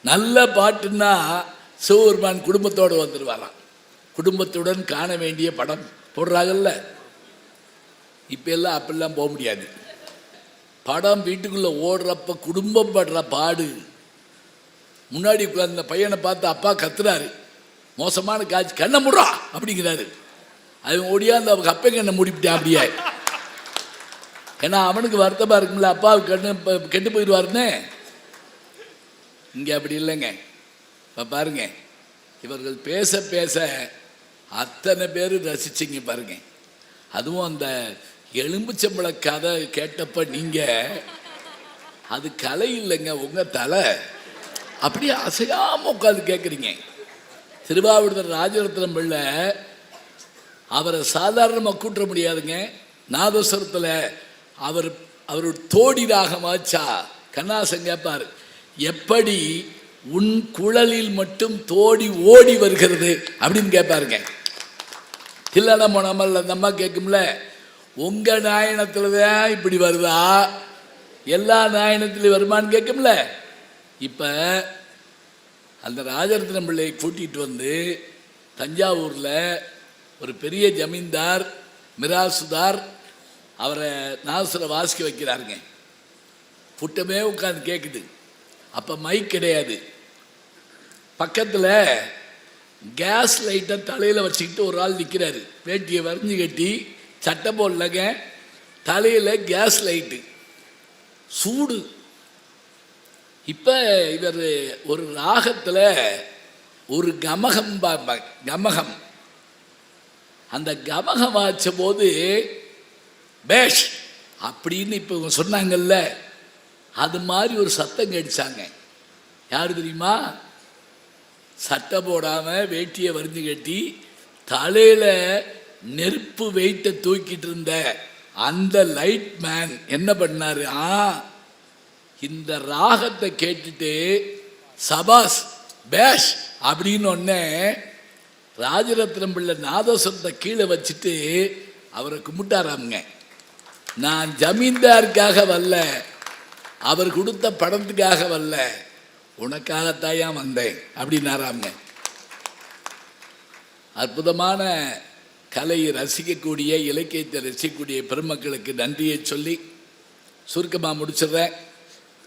நல்ல பாட்டுன்னா சிவபெருமான் குடும்பத்தோடு வந்துடுவாராம். குடும்பத்துடன் காண வேண்டிய படம் போடுறாங்கல்ல. இப்போ எல்லாம் அப்படிலாம் போக முடியாது. படம் வீட்டுக்குள்ளே ஓடுறப்ப குடும்பம் படுற பாடு. முன்னாடி அந்த பையனை பார்த்து அப்பா கத்துறாரு, மோசமான காட்சி, கண்ணை முடுறா அப்படிங்கிறாரு. அவன் ஓடியா அந்த அப்பை கண்ணை மூடிவிட்டான் அப்படியே. ஏன்னா அவனுக்கு வருத்தமாக இருக்கும்ல, அப்பாவுக்கு கண்ணு கெட்டு போயிடுவாருன்னு. இங்கே அப்படி இல்லைங்க. இப்போ பாருங்க, இவர்கள் பேச பேச அத்தனை பேர் ரசிச்சிங்க பாருங்க. அதுவும் அந்த எலும்புச்சம்பள கதை கேட்டப்ப நீங்கள், அது கலை இல்லைங்க, உங்கள் தலை. அப்படியே அசையாமல் உட்காந்து கேட்குறீங்க. திருவாவூர் ராஜரத்னம் பிள்ளை அவரை சாதாரணமாக கூட்ட முடியாதுங்க. நாதஸ்வரத்தில் அவர் தோடி ராகமாச்சா கண்ணாசன் கேட்பார், எப்படி உன் குழலில் மட்டும் தோடி ஓடி வருகிறது அப்படின்னு கேட்பாருங்க. தில்லடம் போனாமல் அந்த அம்மா கேட்கும்ல, உங்கள் நாயனத்தில் தான் இப்படி வருதா, எல்லா நாயனத்திலையும் வருமானு கேட்கும்ல. இப்போ அந்த ராஜரத்னம் பிள்ளையை கூட்டிகிட்டு வந்து தஞ்சாவூரில் ஒரு பெரிய ஜமீன்தார் மிராசுதார் அவரை நாசுரை வாசிக்க வைக்கிறாருங்க. புட்டமே உட்காந்து கேட்குது. அப்போ மைக் கிடையாது. பக்கத்தில் கேஸ் லைட்டை தலையில் வச்சுக்கிட்டு ஒரு ஆள் நிற்கிறாரு. வேட்டியை வரைஞ்சி கட்டி சட்டை போடலங்க, தலையில் கேஸ் லைட்டு, சூடு. இப்போ இவர் ஒரு ராகத்தில் ஒரு கமகம் கமகம், அந்த கமகம் வாய்ச்ச போது பேஷ் அப்படின்னு இப்போ சொன்னாங்கல்ல, அது மாதிரி ஒரு சத்தம் கடிச்சாங்க. யாரு தெரியுமா? சட்டை போடாமல் வேட்டியை வரிஞ்சு கட்டி தலையில் நெருப்பு வெயிட்டை தூக்கிட்டு இருந்த அந்த லைட் மேன் என்ன பண்ணாரு, இந்த ராகத்தை கேட்டுட்டு சபாஸ் பேஷ் அப்படின்னு ஒன்னே ராஜரத்னம் பிள்ளை நாதஸ்வரத்தை கீழே வச்சுட்டு அவரை கும்பிட்டாராமுங்க. நான் ஜமீன்தாருக்காக வரல, அவர் கொடுத்த படத்துக்காக வரல, உனக்காகத்தாயா வந்தேன் அப்படின்னாராமுங்க. அற்புதமான கலையை ரசிக்கக்கூடிய, இலக்கியத்தை ரசிக்கக்கூடிய பெருமக்களுக்கு நன்றியை சொல்லி சுருக்கமாக முடிச்சிடுறேன்.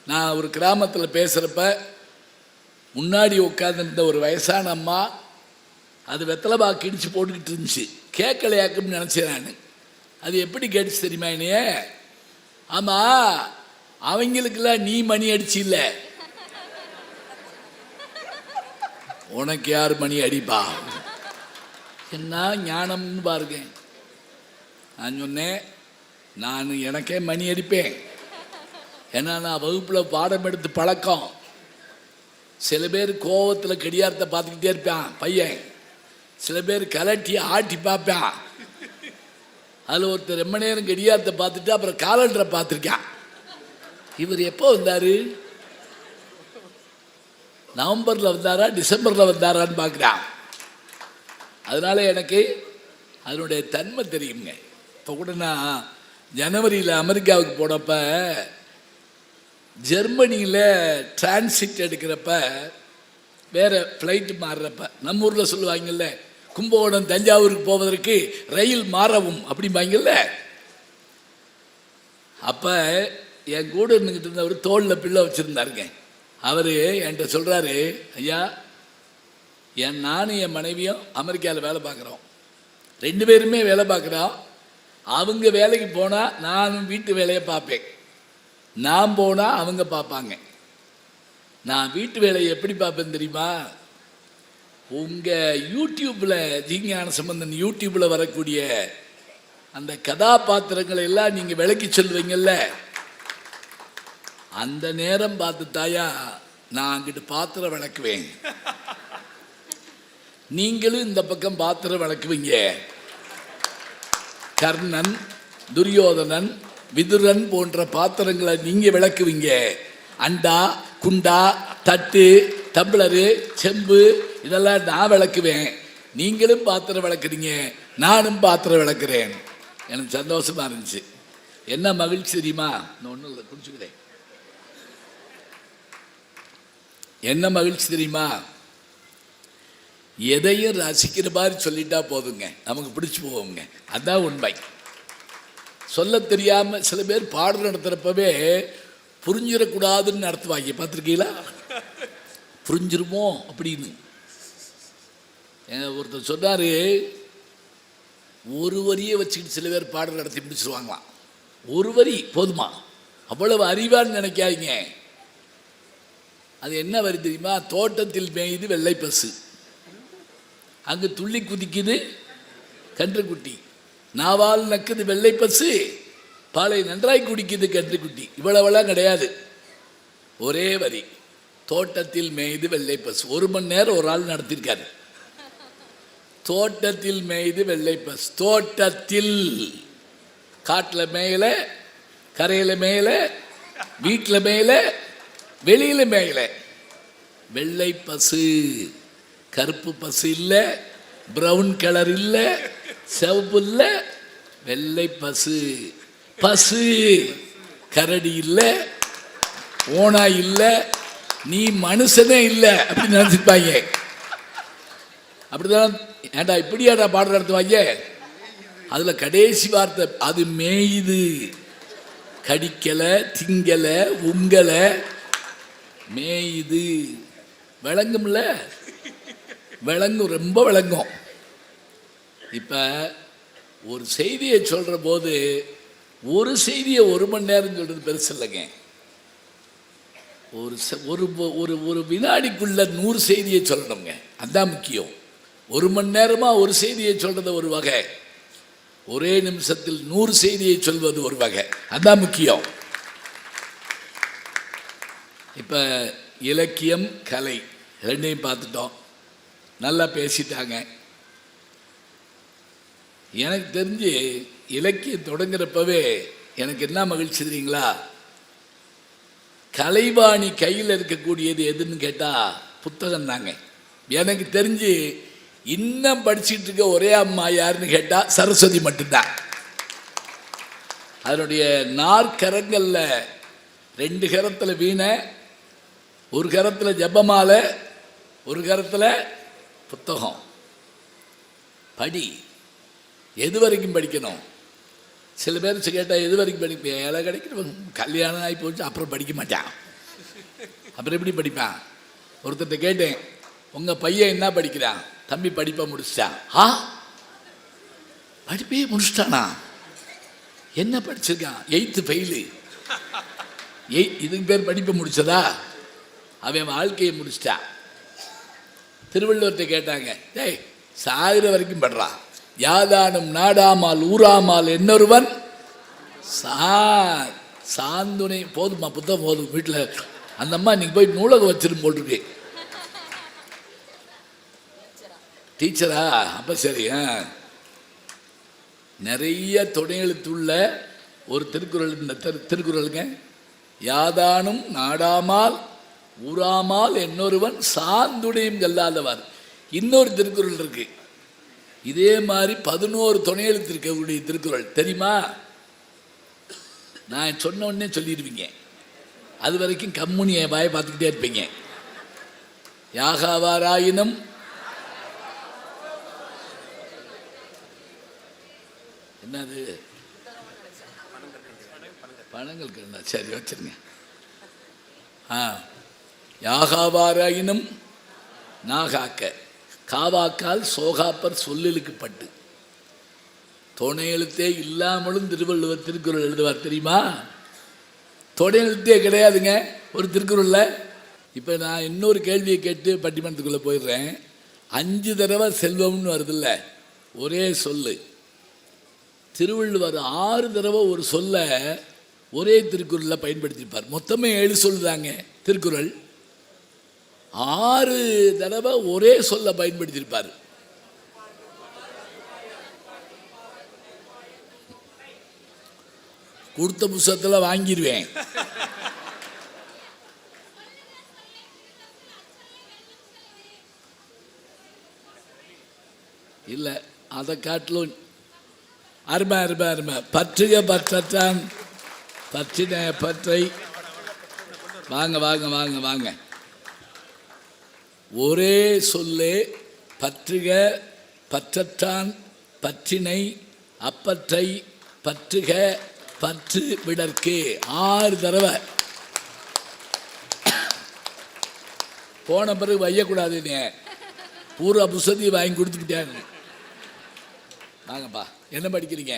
நான் ஒரு கிராமத்தில் பேசுகிறப்ப முன்னாடி உட்காந்துருந்த ஒரு வயசான அம்மா அது வெத்தலை பாக்கு இடித்து போட்டுக்கிட்டு இருந்துச்சு. கேட்கலையாக்குன்னு நினச்சேன் நான். அது எப்படி கேட்டுச்சு தெரியுமா என்னைய? ஆமாம், அவங்களுக்கெல்லாம் நீ மணி அடிச்சு இல்லை, உனக்கு யார் மணி அடிப்பா? என்ன ஞானம்னு பாருங்க. நான் சொன்னேன், நான் எனக்கே மணி அடிப்பேன். ஏன்னா நான் வகுப்பில் பாடம் எடுத்து பழக்கம். சில பேர் கோவத்தில் கடியாரத்தை பார்த்துக்கிட்டே இருப்பான் பையன், சில பேர் கலட்டி ஆட்டி பார்ப்பான். அதில் ஒருத்தர் ரொம்ப நேரம் கடியாரத்தை பார்த்துட்டு அப்புறம் காலண்டரை பார்த்துருக்கான். இவர் எப்போ வந்தார், நவம்பரில் வந்தாரா டிசம்பரில் வந்தாரான்னு பார்க்குறான். அதனால எனக்கு அதனுடைய தன்மை தெரியுங்க. இப்போ கூட நான் ஜனவரியில் அமெரிக்காவுக்கு போனப்ப ஜெர்மனியில் டிரான்சிட் எடுக்கிறப்ப வேறு ஃப்ளைட்டு மாறுறப்ப நம்ம ஊரில் சொல்லுவாங்கல்ல, கும்பகோணம் தஞ்சாவூருக்கு போவதற்கு ரயில் மாறவும் அப்படிம்பாங்கல்ல. அப்போ என் கூட இருந்துக்கிட்டு இருந்தவர் தோளில் பிள்ளை வச்சுருந்தாருங்க. அவர் என்கிட்ட சொல்கிறாரு, ஐயா நானும் என் மனைவியும் அமெரிக்காவில் வேலை பார்க்குறோம், 2 பேருமே வேலை பார்க்குறோம். அவங்க வேலைக்கு போனால் நானும் வீட்டு வேலையை பார்ப்பேன், நான் போனால் அவங்க பார்ப்பாங்க. நான் வீட்டு வேலையை எப்படி பார்ப்பேன் தெரியுமா? உங்கள் யூடியூப்பில் ஜீஞான சம்பந்தன் யூடியூப்பில் வரக்கூடிய அந்த கதாபாத்திரங்களை எல்லாம் நீங்கள் விளக்கி சொல்லுவீங்கல்ல, அந்த நேரம் பார்த்து தாயா நான் அங்கிட்டு பாத்திரம் விளக்குவேன், நீங்களும் இந்த பக்கம் பாத்திரம் விளக்குவீங்க. கர்ணன், துரியோதனன், விதுரன் போன்ற பாத்திரங்களை நீங்கள் விளக்குவீங்க. அண்டா, குண்டா, தட்டு, டம்ளரு, செம்பு இதெல்லாம் நான் விளக்குவேன். நீங்களும் பாத்திரம் விளக்குறீங்க, நானும் பாத்திரம் விளக்குறேன். எனக்கு சந்தோஷமாக இருந்துச்சு. என்ன மகிழ்ச்சி தெரியுமா? நான் ஒன்றும் இல்லை, குடிச்சுக்கிறேன். என்ன மகிழ்ச்சி தெரியுமா? எதையும் ரசிக்கிற மாதிரி சொல்லிட்டா போதுங்க, நமக்கு பிடிச்சி போவோங்க. அதுதான் உண்மை. சொல்ல தெரியாமல் சில பேர் பாடல் நடத்துகிறப்பவே புரிஞ்சிடக்கூடாதுன்னு நடத்துவாங்க, பார்த்துருக்கீங்களா? புரிஞ்சிருமோ அப்படின்னு. ஒருத்தர் சொன்னார், ஒரு வரியை வச்சுக்கிட்டு சில பேர் பாடல் நடத்தி முடிச்சிருவாங்களாம். ஒரு வரி போதுமா? அவ்வளவு அறிவான்னு நினைக்காதீங்க. அது என்ன வரி தெரியுமா? தோட்டத்தில் மேயுது வெள்ளை பசு, அங்கு துள்ளி குதிக்குது கன்றுக்குட்டி, நாவால் நக்குது வெள்ளை பசு, பாலை நன்றாய் குடிக்குது கன்றுக்குட்டி. இவ்வளவெல்லாம் கிடையாது, ஒரே வரி. தோட்டத்தில் மேய்து வெள்ளை பசு. 1 மணி நேரம் ஒரு ஆள் நடத்திருக்காரு. தோட்டத்தில் மேய்து வெள்ளை பசு. தோட்டத்தில், காட்டில் மேயல, கரையில் மேயல, வீட்டில் மேயல, வெளியில் மேயல. வெள்ளை பசு, கருப்பு பசு இல்லை, பிரவுன் கலர் இல்லை, சிவப்பு இல்லை, வெள்ளை பசு. பசு கரடி இல்லை, ஓனாய் இல்லை, நீ மனுஷனே இல்லை அப்படின்னு நினச்சிருப்பாங்க. அப்படிதான். ஏண்டா இப்படியாடா பாடல் நடத்துவாங்க? அதில் கடைசி வார்த்தை, அது மேயுது, கடிக்கலை, திங்கலை, உங்கலை, மேயுது. விளங்கும்ல? விளங்கும், ரொம்ப விளங்கும். இப்போ ஒரு செய்தியை சொல்கிற போது ஒரு செய்தியை 1 மணி நேரம் சொல்கிறது பெருசு இல்லைங்க. ஒரு வினாடிக்குள்ள 100 செய்தியை சொல்லணுங்க, அதுதான் முக்கியம். 1 மணி நேரமாக ஒரு செய்தியை சொல்கிறது ஒரு வகை, ஒரே நிமிஷத்தில் 100 செய்தியை சொல்வது ஒரு வகை, அதுதான் முக்கியம். இப்போ இலக்கியம், கலை ரெண்டையும் பார்த்துட்டோம், நல்லா பேசிட்டாங்க. எனக்கு தெரிஞ்சு இலக்கியம் தொடங்குறப்பவே எனக்கு என்ன மகிழ்ச்சி தெரியுங்களா? கலைவாணி கையில் இருக்கக்கூடியது எதுன்னு கேட்டால் புத்தகம் தாங்க. எனக்கு தெரிஞ்சு இன்னும் படிச்சுட்டு இருக்க ஒரே அம்மா யாருன்னு கேட்டால் சரஸ்வதி மட்டும்தான். அதனுடைய நாற்கரங்களில் 2 கரத்தில் வீணை, ஒரு கரத்தில் ஜபமாலை, ஒரு கரத்தில் புத்தகம். படி. எது வரைக்கும் படிக்கணும்? சில பேர் கேட்டால் எது வரைக்கும் படிப்பேன்? வேலை கிடைக்கணும், கல்யாணம் ஆகி போச்சு, அப்புறம் படிக்க மாட்டான். அப்புறம் எப்படி படிப்பான்? ஒருத்தர்கிட்ட கேட்டேன், உங்கள் பையன் என்ன படிக்கிறான்? தம்பி படிப்பை முடிச்சிட்டான். படிப்பே முடிச்சிட்டானா? என்ன படிச்சிருக்கான்? 8th fail. இதுக்கு பேர் படிப்பை முடிச்சதா? அவன் வாழ்க்கையை முடிச்சிட்டான். திருவள்ளுவர்கிட்ட கேட்டாங்க, டேய் சாகிற வரைக்கும் படுறான், யாதானும் நாடாமால் ஊராமால் என்னொருவன் சாந்துணை. போதுமா புத்தகம்? போதும். வீட்டில் அந்த அம்மா இன்னைக்கு போய் நூலகம் வச்சிரும் போட்டிருக்கு. டீச்சரா? அப்போ சரி. நிறைய துணை எழுத்துள்ள ஒரு திருக்குறள். இந்த திருக்குறளுங்க, யாதானும் நாடாமால் ஊராமால் என்னொருவன் சாந்துணையும் கல்லாதவார். இன்னொரு திருக்குறள் இருக்கு, இதே மாதிரி 11 துணை எழுத்து இருக்கக்கூடிய திருக்குறள். தெரியுமா? நான் சொன்ன உடனே சொல்லிடுவீங்க, அது வரைக்கும் கம்முனியை வாயை பார்த்துக்கிட்டே இருப்பீங்க. யாகாவாராயினும் என்னது? பணங்கள் கண்ணா, சரி வச்சிருங்க. யாகாவாராயினும் நாகாக்க, காவாக்கால் சோகாப்பர் சொல்லிலுக்கு பட்டு. துணை எழுத்தே இல்லாமலும் திருவள்ளுவர் திருக்குறள் எழுதுவார். தெரியுமா? துணை எழுத்தே கிடையாதுங்க ஒரு திருக்குறளில். இப்போ நான் இன்னொரு கேள்வியை கேட்டு பட்டிமன்றத்துக்குள்ளே போயிடுறேன். 5 தடவை செல்வம்னு வருதில்ல, ஒரே சொல்லு. திருவள்ளுவர் 6 தடவை ஒரு சொல்ல ஒரே திருக்குறளில் பயன்படுத்தியிருப்பார். மொத்தமே 7 சொல்லுதாங்க திருக்குறள். 6 தடவை ஒரே சொல்ல பயன்படுத்தியிருப்பார். கொடுத்த புத்தகத்தில் வாங்கிடுவேன். இல்லை, அதை காட்டிலும் அருமை அருமை அருமை. பற்றுக பற்றான் பற்றின பற்றை. வாங்க வாங்க வாங்க வாங்க. ஒரே சொல்லே பற்றுக பற்றற்றான் பற்றினை அப்பற்றை பற்றுக பற்று விடற்கே 6 தடவை. போன பிறகு வையக்கூடாதுன்னு பூரா புஸ்தகத்தையும் வாங்கி கொடுத்துக்கிட்டேன். வாங்கப்பா, என்ன படிக்கிறீங்க?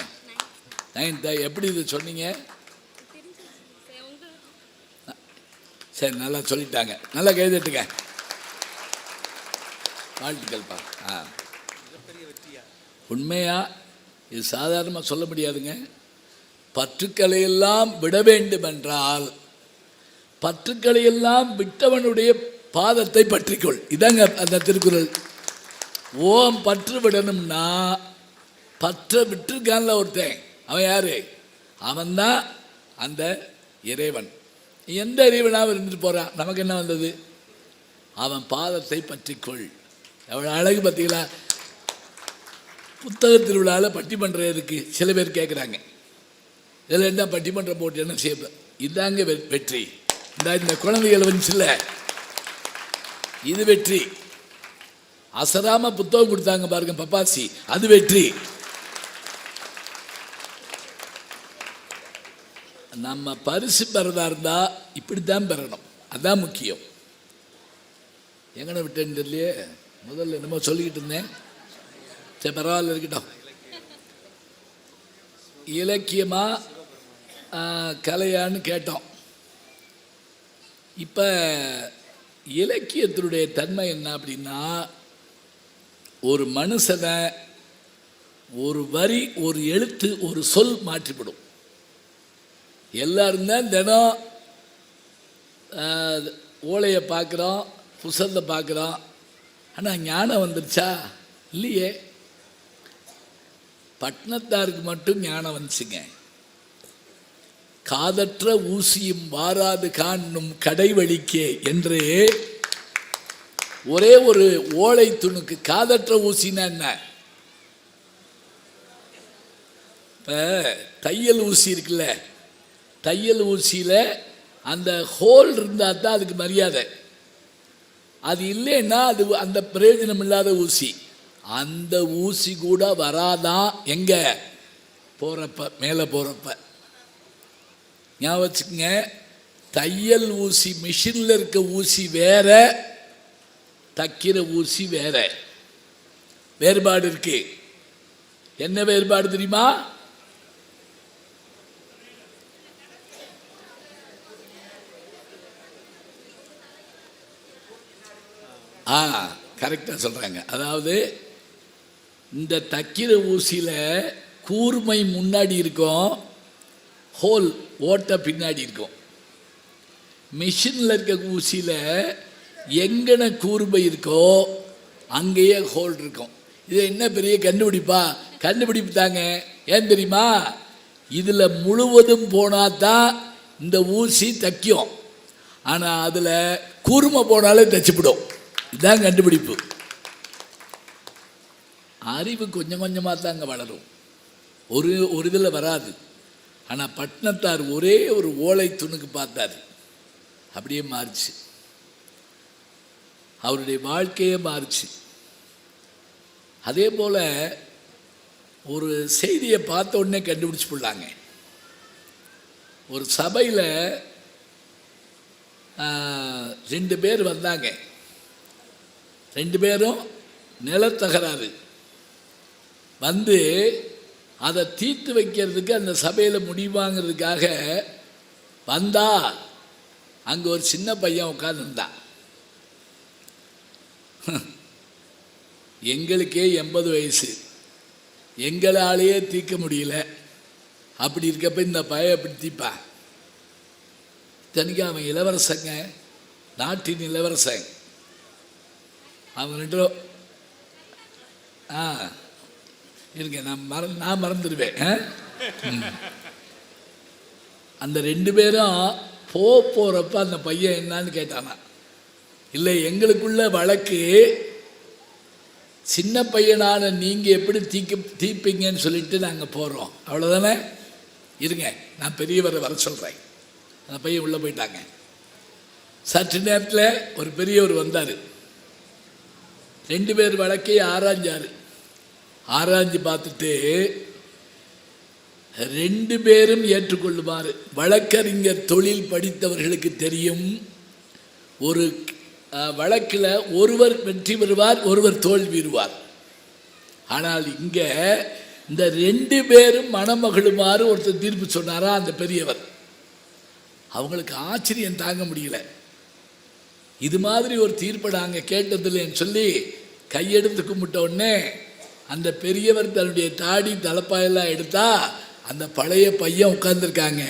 9th. எப்படி இது சொன்னீங்க? சரி, நல்லா சொல்லிட்டாங்க. நல்லா கைதட்டுங்க. வாழ்த்துக்கள்ப்பா. உண்மையா இது சாதாரணமாக சொல்ல முடியாதுங்க. பற்றுக்களை எல்லாம் விட வேண்டும் என்றால் பற்றுக்களை எல்லாம் விட்டவனுடைய பாதத்தை பற்றிக்கொள். இதாங்க அந்த திருக்குறள். ஓம் பற்று விடணும்னா பற்ற விட்டுருக்கான்ல ஒருத்தன், அவன் யாரு? அவன்தான் அந்த இறைவன். எந்த இறைவனாக இருந்துட்டு போகிறான், நமக்கு என்ன வந்தது? அவன் பாதத்தை பற்றிக்கொள். எவ்வளோ அழகு பார்த்தீங்களா? புத்தக திருவிழாவில் பட்டிமன்றதுக்கு சில பேர் கேட்குறாங்க, இதில் என்ன பட்டிமன்றம் போட்டு என்ன செய்ய? இதாங்க வெற்றி. இந்த குழந்தைகள் வந்துச்சுல்ல, இது வெற்றி. அசராம புத்தகம் கொடுத்தாங்க பாருங்க பப்பாசி, அது வெற்றி. நம்ம பரிசு பெறதா இருந்தால் இப்படித்தான் பெறணும், அதுதான் முக்கியம். எங்கன விட்டேன்னு தெரியலையே, முதல்ல என்னமோ சொல்லிக்கிட்டு இருந்தேன். சரி, பரவாயில்ல, இருக்கட்டும். இலக்கியமா கலையான்னு கேட்டோம். இப்போ இலக்கியத்தினுடைய தன்மை என்ன அப்படின்னா, ஒரு மனுஷனை ஒரு வரி, ஒரு எழுத்து, ஒரு சொல் மாற்றிவிடும். எல்லாரும் தான் தினம் ஓலையை பார்க்குறோம், புத்தகத்தை பார்க்குறோம். ஆனால் ஞானம் வந்துருச்சா? இல்லையே. பட்டினத்தாருக்கு மட்டும் ஞானம் வந்துச்சுங்க. காதற்ற ஊசியும் வாராது காணும் கடைவழிக்கே என்று ஒரே ஒரு ஓலை துணுக்கு. காதற்ற ஊசின்னா என்ன? இப்போ தையல் ஊசி இருக்குல்ல, தையல் ஊசியில் அந்த ஹோல் இருந்தால் தான் அதுக்கு மரியாதை. அது இல்லைன்னா அது அந்த பிரயோஜனம் இல்லாத ஊசி. அந்த ஊசி கூட வராதான் எங்க போகிறப்ப, மேலே போகிறப்ப. ஞாபகம் வச்சுக்கோங்க, தையல் ஊசி, மிஷினில் இருக்க ஊசி வேற, தைக்கிற ஊசி வேற. வேறுபாடு இருக்கு. என்ன வேறுபாடு தெரியுமா? கரெக்டாக சொல்கிறாங்க. அதாவது இந்த தைக்கிற ஊசியில் கூர்மை முன்னாடி இருக்கும், ஹோல் ஓட்டை பின்னாடி இருக்கும். மிஷினில் இருக்க ஊசியில் எங்கன கூர்மை இருக்கோ அங்கேயே ஹோல் இருக்கும். இது என்ன பெரிய கண்டுபிடிப்பு தாங்க. ஏன் தெரியுமா? இதில் முழுவதும் போனால் தான் இந்த ஊசி தைக்கும். ஆனால் அதில் கூர்மை போனாலே தைச்சிவிடும். இதுதான் கண்டுபிடிப்பு. அறிவு கொஞ்சம் கொஞ்சமாக தாங்க வளரும், ஒரு இதில் வராது. ஆனால் பட்டினத்தார் ஒரே ஒரு ஓலை துணுக்கு பார்த்தார், அப்படியே மாறிச்சு. அவருடைய வாழ்க்கையே மாறிச்சு. அதே போல் ஒரு செய்தியை பார்த்த உடனே கண்டுபிடிச்சு போடலாங்க. ஒரு சபையில் 2 பேர் வந்தாங்க. 2 பேரும் நிலத்தகராறு வந்து அதை தீர்த்து வைக்கிறதுக்கு அந்த சபையில் முடிவாங்கிறதுக்காக வந்தா, அங்கே ஒரு சின்ன பையன் உட்கார்ந்துருந்தான். எங்களுக்கே 80 வயசு, எங்களாலேயே தீர்க்க முடியல. அப்படி இருக்கப்ப இந்த பையன் எப்படி தீப்பா? தனிக்கு அவன் இளவரசங்க, நாட்டின் இளவரசன். அவன் இருங்க, நான் மறந்துடுவேன். அந்த 2 பேரும் போகிறப்ப அந்த பையன் என்னான்னு கேட்டானா, இல்லை எங்களுக்குள்ள வழக்கு, சின்ன பையனான நீங்கள் எப்படி தீர்ப்பீங்கன்னு சொல்லிட்டு நாங்கள் போகிறோம், அவ்வளோதானே. இருங்க, நான் பெரியவரை வர சொல்கிறேன். அந்த பையன் உள்ளே போயிட்டாங்க. சற்று நேரத்தில் ஒரு பெரியவர் வந்தார். 2 பேர் வழக்கை ஆராய்ஞ்சாரு. ஆராய்ஞ்சு பார்த்துட்டு 2 பேரும் ஏற்றுக்கொள்ளுமாறு. வழக்கறிஞர் தொழில் படித்தவர்களுக்கு தெரியும், ஒரு வழக்கில் ஒருவர் வெற்றி பெறுவார், ஒருவர் தோல்விடுவார். ஆனால் இங்கே இந்த 2 பேரும் மணமகளுமாறு ஒருத்தர் தீர்ப்பு சொன்னாரா அந்த பெரியவர். அவங்களுக்கு ஆச்சரியம் தாங்க முடியல. இது மாதிரி ஒரு தீர்ப்பை நாங்கள் கேட்டதில்லைன்னு சொல்லி கையெடுத்து கும்பிட்ட உடனே அந்த பெரியவர் தன்னுடைய தாடி தலைப்பாயெல்லாம் எடுத்தா அந்த பழைய பையன் உட்கார்ந்துருக்காங்க.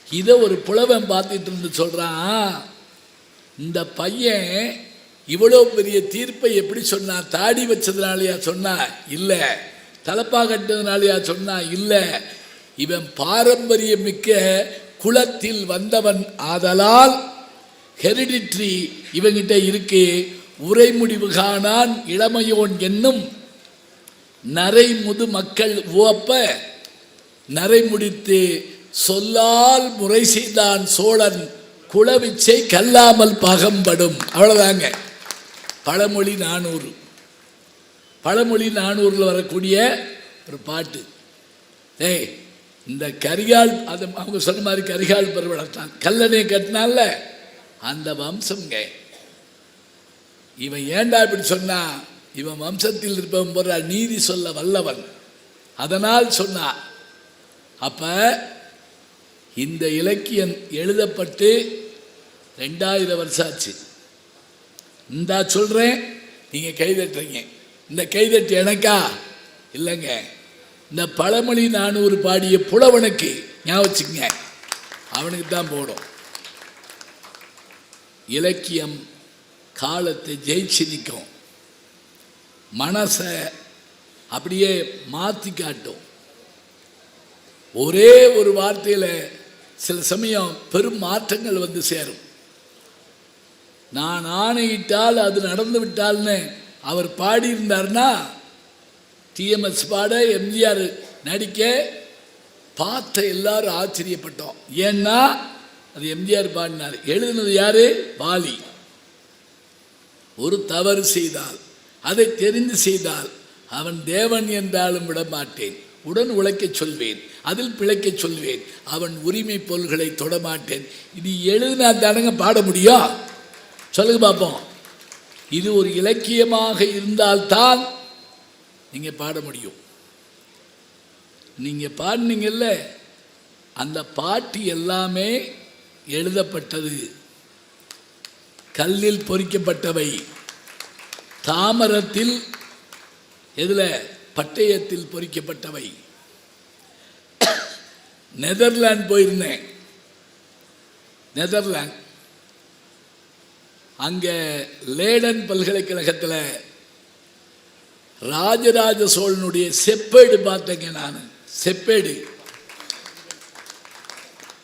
இதை ஒரு புலவன் பார்த்துட்டு இருந்து சொல்கிறான், இந்த பையன் இவ்வளோ பெரிய தீர்ப்பை எப்படி சொன்னா? தாடி வச்சதுனாலயா சொன்னா? இல்லை. தலப்பா கட்டதுனாலயா சொன்னா? இல்லை. இவன் பாரம்பரியம் மிக்க குலத்தில் வந்தவன் ஆதலால் ஹெரிடிட்ரி இவங்கிட்ட இருக்கு. உரைமுடிவு காணான் இளமையோன் என்னும் நரைமுது மக்கள் உவப்ப நரைமுடித்து சொல்லால் முறை செய்தான் சோழன் குலவிச்சை கல்லாமல் பகம்படும். அவ்வளோதாங்க. பழமொழி 400. பழமொழி 400 வரக்கூடிய ஒரு பாட்டு. இந்த கரிகால், அது அவங்க சொன்ன மாதிரி கரிகால் பெருவளத்தான் கல்லணை கட்டினால அந்த வம்சம்ங்க. இவன் ஏண்டா இப்படி சொன்னா? இவன் வம்சத்தில் இருப்பவன் போற நீதி சொல்ல வல்லவன், அதனால் சொன்னா. அப்ப இந்த இலக்கியம் எழுதப்பட்டு 2000 வருஷம் ஆச்சு. இந்தா சொல்றேன், நீங்க கைதட்டுறீங்க. இந்த கைதட்டு எனக்கா? இல்லைங்க, இந்த பழமொழி 400 பாடிய புலவனுக்கு. ஞாபகம் வச்சுக்கங்க, அவனுக்கு தான் போடும். இலக்கியம் காலத்தை ஜெயிச்சு நிற்கும், மனசை அப்படியே மாற்றி காட்டும். ஒரே ஒரு வார்த்தையில் சில சமயம் பெரும் மாற்றங்கள் வந்து சேரும். நான் ஆணையிட்டால் அது நடந்து விட்டால்னு அவர் பாடியிருந்தார்னா, டிஎம்எஸ் பாட, எம்ஜிஆர் நடிக்க பார்த்த எல்லாரும் ஆச்சரியப்பட்டோம். ஏன்னா அது எம்ஜிஆர் பாடினார். எழுதினது யாரு? வாலி. ஒரு தவறு செய்தால், அதை தெரிந்து செய்தால், அவன் தேவன் என்றாலும் விட மாட்டேன், உடன் உழைக்க சொல்வேன், அதில் பிழைக்க சொல்வேன், அவன் உரிமை பொருள்களை தொடமாட்டேன். இது எழுதினா தானங்க பாட முடியும்? சொல்லுங்க பார்ப்போம். இது ஒரு இலக்கியமாக இருந்தால்தான் நீங்க பாட முடியும். நீங்க பாடினீங்கல்ல, அந்த பாட்டு எல்லாமே எழுதப்பட்டது கல்லில் பொறிக்கப்பட்டவை, தாமரத்தில், எதுல? பட்டயத்தில் பொறிக்கப்பட்டவை. நெதர்லாந்து போயிருந்தேன். நெதர்லாந்து, அங்கே லேடன் பல்கலைக்கழகத்தில் ராஜராஜ சோழனுடைய செப்பேடு பார்த்தேங்க. நான் செப்பேடு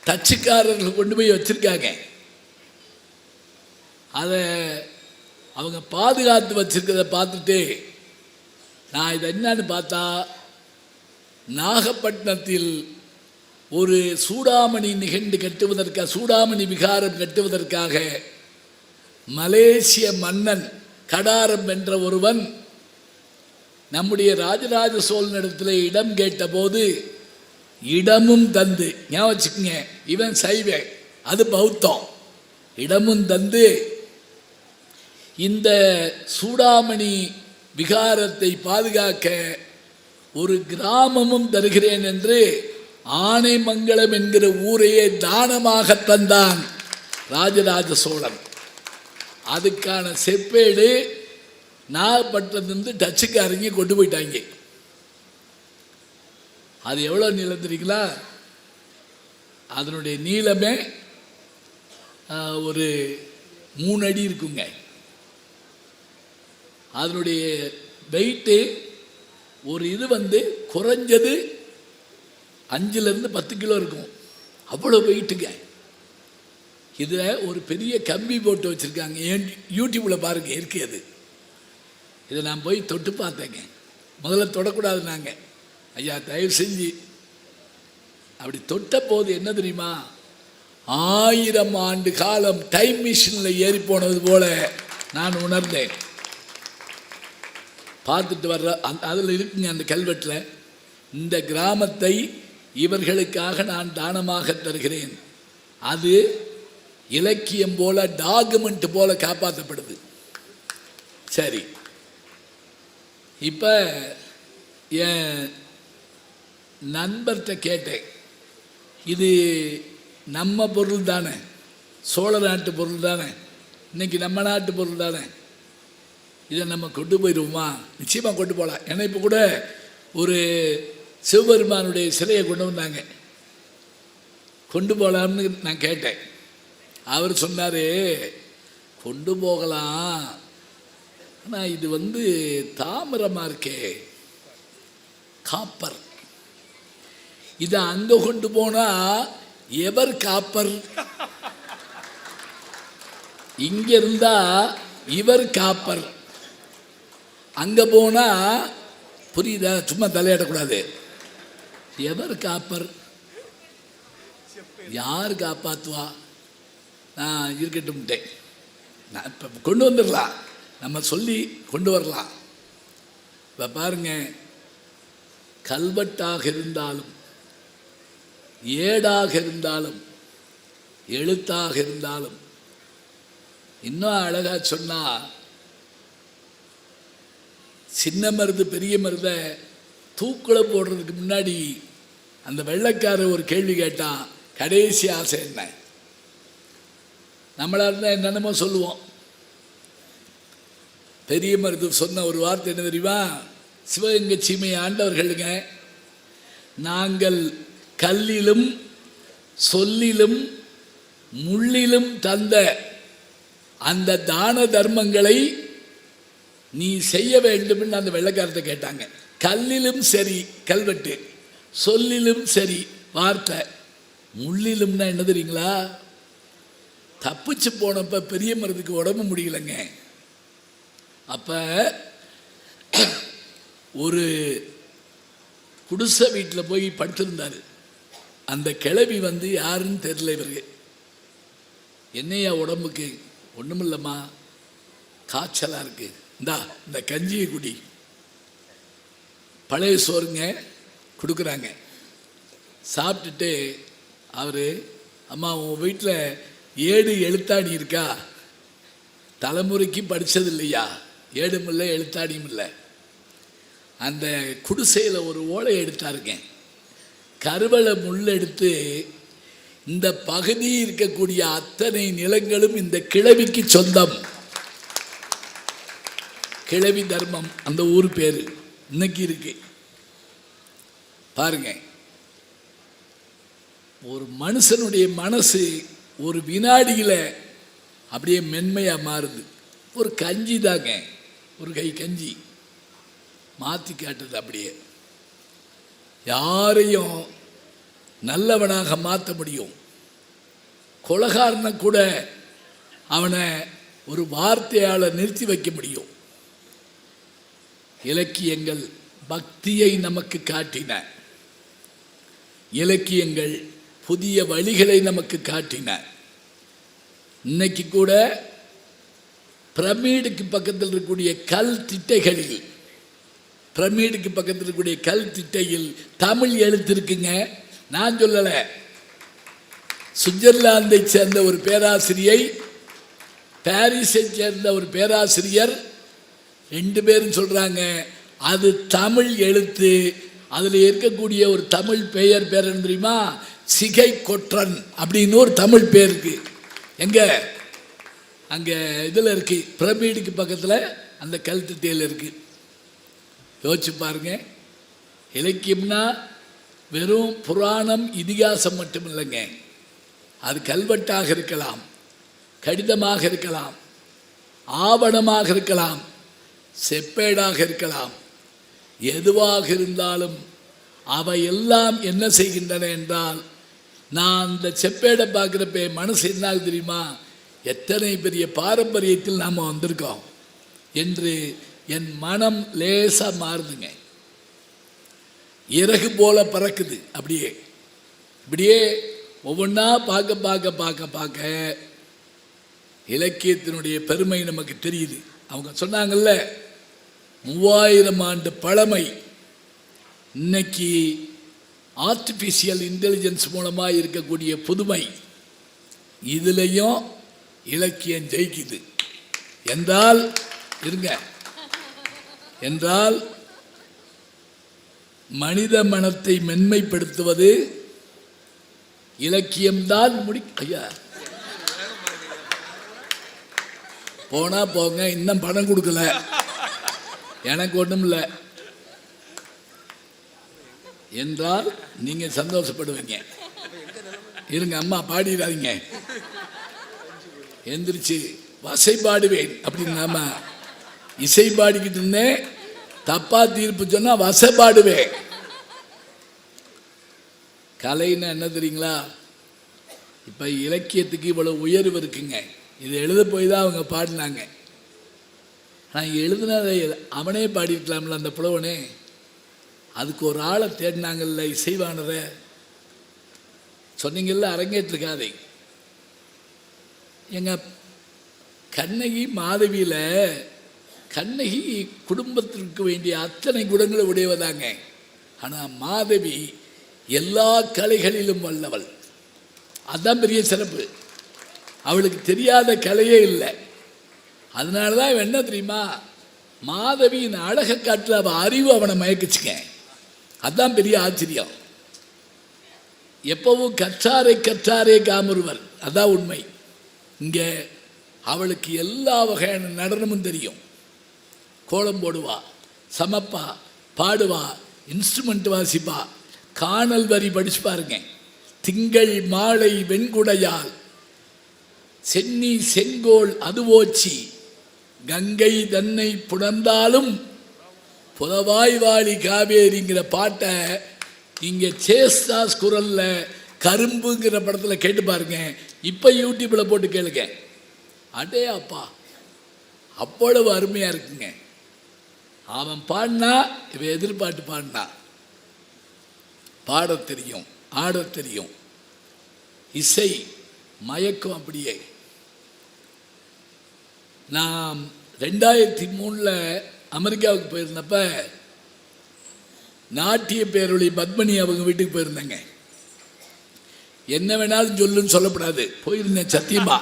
தச்சுக்காரர்கள் கொண்டு போய் வச்சிருக்காங்க. அதை அவங்க பாதுகாத்து வச்சிருக்கிறத பார்த்துட்டு நான் இதை என்னன்னு பார்த்தா, நாகப்பட்டினத்தில் ஒரு சூடாமணி நிகழ்ந்து கட்டுவதற்காக, சூடாமணி விகாரம் கட்டுவதற்காக மலேசிய மன்னன் கடாரம் என்ற ஒருவன் நம்முடைய ராஜராஜ சோழனிடத்தில் இடம் கேட்டபோது இடமும் தந்து, ஞாபகம் வச்சுக்கோங்க, இவன் சைவ, அது பௌத்தம், இடமும் தந்து இந்த சூடாமணி விகாரத்தை பாதுகாக்க ஒரு கிராமமும் தருகிறேன் என்று ஆனைமங்கலம் என்கிற ஊரையே தானமாக தந்தான் ராஜராஜ சோழன். அதுக்கான செப்பேடு நாகப்பட்டினத்திலிருந்து டச்சுக்காரங்க கொண்டு போயிட்டாங்க. அது எவ்வளோ நீளம் தெரியுங்களா? அதனுடைய நீளமே ஒரு 3 அடி இருக்குங்க. அதனுடைய வெயிட்டு ஒரு இது குறைஞ்சது 5லேருந்து 10 கிலோ இருக்கும். அவ்வளோ வெயிட்டுங்க. இதில் ஒரு பெரிய கம்பி போட்டு வச்சுருக்காங்க. யூடியூப்பில் பாருங்க, இருக்கு அது. இதை நான் போய் தொட்டு பார்த்தேங்க. முதல்ல தொடக்கூடாது நாங்கள், ஐயா தயவு செஞ்சு. அப்படி தொட்ட போது என்ன தெரியுமா, 1000 ஆண்டு காலம் டைம் மிஷினில் ஏறி போனது போல நான் உணர்ந்தேன். பார்த்துட்டு வர்ற அதில் இருக்குங்க அந்த கல்வெட்டில், இந்த கிராமத்தை இவர்களுக்காக நான் தானமாக தருகிறேன். அது இலக்கியம் போல டாக்குமெண்ட் போல காப்பாற்றப்படுது. சரி, இப்போ என் நண்பர்கிட்ட கேட்டேன், இது நம்ம பொருள் தானே, சோழ நாட்டு பொருள் தானே, இன்னைக்கு நம்ம நாட்டு பொருள் தானே, இதை நம்ம கொண்டு போயிடுவோமா? நிச்சயமாக கொண்டு போகலாம். ஏன்னா இப்போ கூட ஒரு சிவபெருமானுடைய சிலையை கொண்டு வந்தாங்க, கொண்டு போகலாம்னு நான் கேட்டேன். அவர் சொன்னார், கொண்டு போகலாம், ஆனால் இது தாமிரமாக இருக்கே, காப்பர், இதை அங்கே கொண்டு போனால் எவர் காப்பர்? இங்கே இருந்தால் இவர் காப்பர், அங்கே போனால் புரியுதா? சும்மா தலையிடக்கூடாது. எவர் காப்பர்? யார் காப்பாற்றுவா? நான் இருக்கட்டும்ட்டேன். நான் இப்போ கொண்டு வந்துடலாம், நம்ம சொல்லி கொண்டு வரலாம். இப்போ பாருங்க, கல்வெட்டாக இருந்தாலும், ஏடாக இருந்தாலும், எழுத்தாக இருந்தாலும், இன்னும் அழகாக சொன்னால், சின்ன மருது பெரிய மருதை தூக்குல போடுறதுக்கு முன்னாடி அந்த வெள்ளைக்காரர் ஒரு கேள்வி கேட்டான், கடைசி ஆசை என்ன? நம்மளாக இருந்தால் என்னென்னமோ சொல்லுவோம். பெரிய மருது சொன்ன ஒரு வார்த்தை என்ன தெரியுமா? சிவகங்கை சீமையை ஆண்டவர்களுங்க, நாங்கள் கல்லிலும் சொல்லிலும் முள்ளிலும் தந்த அந்த தான தர்மங்களை நீ செய்ய வேண்டும் அந்த வெள்ளைக்காரத்தை கேட்டாங்க. கல்லிலும் சரி கல்வெட்டு, சொல்லிலும் சரி வார்த்தை, முள்ளிலும்னா என்ன தெரியுங்களா? தப்பிச்சு போனப்ப பெரிய மருதுக்கு உடம்பு முடியலைங்க. அப்போ ஒரு குடிசை வீட்டில் போய் படுத்திருந்தார். அந்த கிழவி யாருன்னு தெரியல இவருக்கு. என்னையா உடம்புக்கு? ஒன்றுமில்லம்மா, காய்ச்சலாக இருக்கு, இந்த கஞ்சியை குடி. பழைய சோறுங்க கொடுக்குறாங்க. சாப்பிட்டுட்டு அவர், அம்மா உன் வீட்டில் ஏடு எழுத்தாடி இருக்கா? தலைமுறைக்கு படித்தது இல்லையா? ஏடும் இல்லை எழுத்தாடியும் இல்லை. அந்த குடிசையில் ஒரு ஓலை எடுத்தாருங்க, கருவளை முள் எடுத்து, இந்த பகுதி இருக்கக்கூடிய அத்தனை நிலங்களும் இந்த கிழவிக்கு சொந்தம். கிழவி தர்மம் அந்த ஊர் பேர் இன்னைக்கு இருக்கு. பாருங்க, ஒரு மனுஷனுடைய மனசு ஒரு வினாடியில் அப்படியே மென்மையாக மாறுது. ஒரு கஞ்சி தாங்க, ஒரு கை கஞ்சி மாற்றி காட்டுது. அப்படியே யாரையும் நல்லவனாக மாற்ற முடியும். கொலகாரனை கூட அவனை ஒரு வார்த்தையால் நிறுத்தி வைக்க முடியும். இலக்கியங்கள் பக்தியை நமக்கு காட்டின, இலக்கியங்கள் புதிய வழிகளை நமக்கு காட்டின. இன்னைக்கு கூட பிரமிடுக்கு பக்கத்தில் இருக்கக்கூடிய கல் திட்டைகளில், பிரமிடுக்கு பக்கத்தில் இருக்கக்கூடிய கல் திட்டையில் தமிழ் எழுத்து இருக்குங்க. நான் சொல்லலை, சுவிட்சர்லாந்தை சேர்ந்த ஒரு பேராசிரியை, பாரிஸை சேர்ந்த ஒரு பேராசிரியர், ரெண்டு பேரும் சொல்கிறாங்க அது தமிழ் எழுத்து. அதில் இருக்கக்கூடிய ஒரு தமிழ் பெயர் என்ன தெரியுமா? சிகை கொற்றன் அப்படின்னு ஒரு தமிழ் பேர் இருக்கு. எங்க? அங்கே இதில் இருக்கு, பிரமிடுக்கு பக்கத்தில் அந்த கல் திட்டையில் இருக்கு. யோசிச்சு பாருங்க. இலக்கியம்னா வெறும் புராணம் இதிகாசம் மட்டும் இல்லைங்க. அது கல்வெட்டாக இருக்கலாம், கடிதமாக இருக்கலாம், ஆவணமாக இருக்கலாம், செப்பேடாக இருக்கலாம். எதுவாக இருந்தாலும் அவையெல்லாம் என்ன செய்கின்றன என்றால், நான் அந்த செப்பேடை பார்க்குறப்ப மனசு என்ன தெரியுமா? எத்தனை பெரிய பாரம்பரியத்தில் நாம் வந்திருக்கோம் என்று என் மனம் லேசாக மாறுதுங்க. இறகு போல பறக்குது. அப்படியே இப்படியே ஒவ்வொன்றா பார்க்க பார்க்க பார்க்க பார்க்க இலக்கியத்தினுடைய பெருமை நமக்கு தெரியுது. அவங்க சொன்னாங்கல்ல, 3000 ஆண்டு பழமை. இன்னைக்கு ஆர்டிஃபிஷியல் இன்டெலிஜென்ஸ் மூலமாக இருக்கக்கூடிய புதுமை, இதுலேயும் இலக்கியம் ஜெயிக்குது என்றால் இருங்க என்றால் மனித மனத்தை மென்மைப்படுத்துவது இலக்கியம்தான். ஐயா போனா போங்க, இன்னும் பணம் கொடுக்கல, எனக்கு ஒன்றும் இல்லை என்றால் நீங்க சந்தோஷப்படுவீங்க. இருங்க, அம்மா பாடிடாதீங்க, எந்திரிச்சு வசை பாடுவேன் அப்படின்னு. நாம இசை பாடிக்கிட்டு இருந்தேன், தப்பா தீர்ப்பு சொன்னா வசை பாடுவேன். கலைன்னா என்ன தெரியுங்களா? இப்ப இலக்கியத்துக்கு இவ்வளவு உயர்வு இருக்குங்க. இது எழுத போய் தான் அவங்க பாடினாங்க. நான் எழுதினதை அவனே பாடிருக்கலாம்ல அந்த புலவனே. அதுக்கு ஒரு ஆளை தேடினாங்கல்ல, இசைவானதை சொன்னீங்கல்ல, அரங்கேற்றிருக்காதே. எங்க கண்ணகி மாதவியில் கண்ணகி குடும்பத்திற்கு வேண்டிய அத்தனை குணங்களை உடையவதாங்க. ஆனால் மாதவி எல்லா கலைகளிலும் வல்லவள். அதுதான் பெரிய சிறப்பு. அவளுக்கு தெரியாத கலையே இல்லை. அதனால தான் என்ன தெரியுமா, மாதவியின் அழகை காட்டுற அவள் அறிவு அவனை மயக்கிச்சுக்க. அதுதான் பெரிய ஆச்சரியம். எப்பவும் கற்றாரே காமருவர், அதான் உண்மை. இங்கே அவளுக்கு எல்லா வகையான நடனமும் தெரியும். கோலம் போடுவா, சமப்பா, பாடுவா, இன்ஸ்ட்ருமெண்ட் வாசிப்பா. காணல் வரி படிச்சு பாருங்க. திங்கள் மாலை வெண்குடையால் சென்னி செங்கோல் அதுவோச்சி கங்கை தன்னை புணர்ந்தாலும் புலவாய்வாளி காவேரிங்கிற பாட்டை இங்கே சேஸ்தாஸ் குரல்ல கரும்புங்கிற படத்தில் கேட்டு பாருங்க. இப்போ யூடியூப்பில் போட்டு கேளுங்க. அடே அப்பா, அவ்வளவு அருமையாக இருக்குங்க. அவன் பாடினா இவன் எதிர்பார்த்து பாடினா. பாட தெரியும், ஆட தெரியும், இசை மயக்கம் அப்படியே. நான் 2003 அமெரிக்காவுக்கு போயிருந்தப்ப நாட்டிய பேரொளி பத்மினி அவங்க வீட்டுக்கு போயிருந்தேங்க. என்ன வேணாலும் சொல்லுன்னு சொல்லப்படாது, போயிருந்தேன் சத்தியமா.